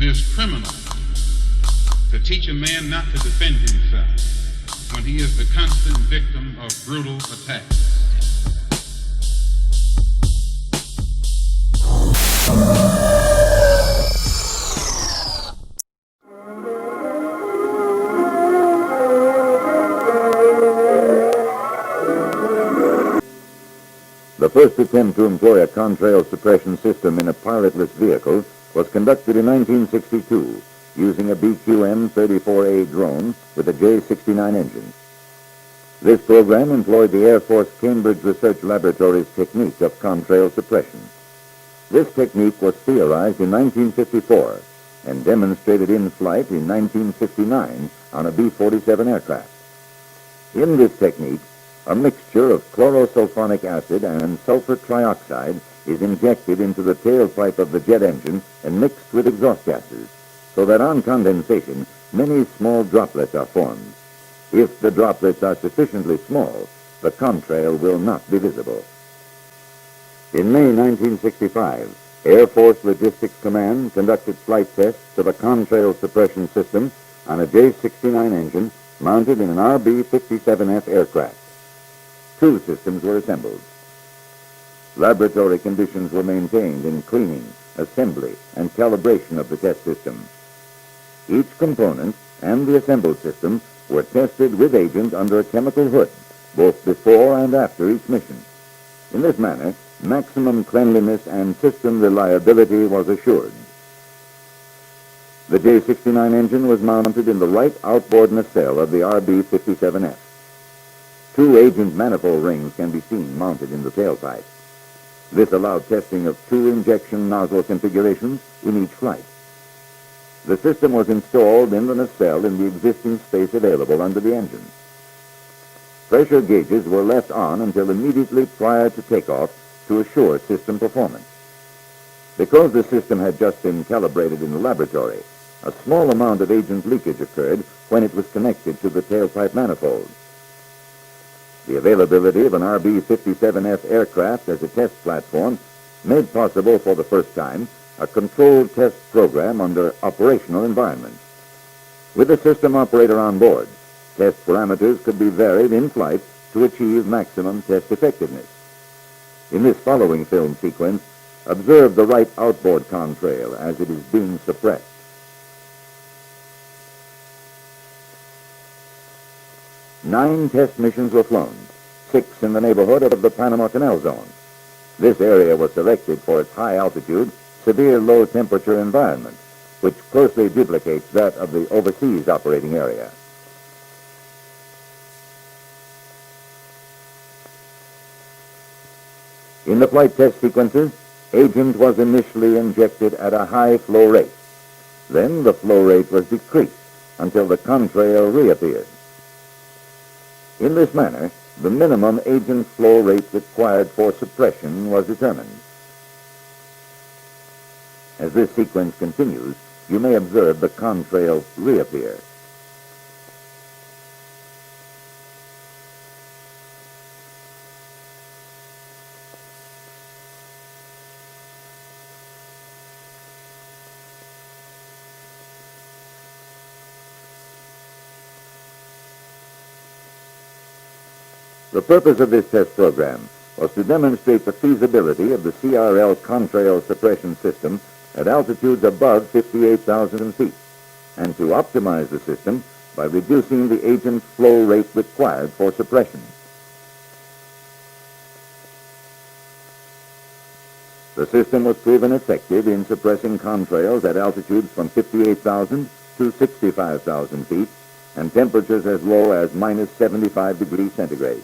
is criminal to teach a man not to defend himself when he is the constant victim of brutal attacks. The first attempt to employ a contrail suppression system in a pilotless vehicle was conducted in 1962 using a BQM-34A drone with a J-69 engine. This program employed the Air Force Cambridge Research Laboratory's technique of contrail suppression. This technique was theorized in 1954 and demonstrated in flight in 1959 on a B-47 aircraft. In this technique, a mixture of chlorosulfonic acid and sulfur trioxide is injected into the tailpipe of the jet engine and mixed with exhaust gases, so that on condensation, many small droplets are formed. If the droplets are sufficiently small, the contrail will not be visible. In May 1965, Air Force Logistics Command conducted flight tests of a contrail suppression system on a J-69 engine mounted in an RB-57F aircraft. Two systems were assembled. Laboratory conditions were maintained in cleaning, assembly, and calibration of the test system. Each component and the assembled system were tested with agent under a chemical hood, both before and after each mission. In this manner, maximum cleanliness and system reliability was assured. The J-69 engine was mounted in the right outboard nacelle of the RB-57F. Two agent manifold rings can be seen mounted in the tailpipe. This allowed testing of two injection nozzle configurations in each flight. The system was installed in the nacelle in the existing space available under the engine. Pressure gauges were left on until immediately prior to takeoff to assure system performance. Because the system had just been calibrated in the laboratory, a small amount of agent leakage occurred when it was connected to the tailpipe manifold. The availability of an RB-57F aircraft as a test platform made possible for the first time a controlled test program under operational environments. With a system operator on board, test parameters could be varied in flight to achieve maximum test effectiveness. In this following film sequence, observe the right outboard contrail as it is being suppressed. Nine test missions were flown, 6 in the neighborhood of the Panama Canal Zone. This area was selected for its high altitude, severe low temperature environment, which closely duplicates that of the overseas operating area. In the flight test sequences, agent was initially injected at a high flow rate. Then the flow rate was decreased until the contrail reappeared. In this manner, the minimum agent flow rate required for suppression was determined. As this sequence continues, you may observe the contrail reappear. The purpose of this test program was to demonstrate the feasibility of the CRL contrail suppression system at altitudes above 58,000 feet, and to optimize the system by reducing the agent flow rate required for suppression. The system was proven effective in suppressing contrails at altitudes from 58,000 to 65,000 feet and temperatures as low as minus 75 degrees centigrade.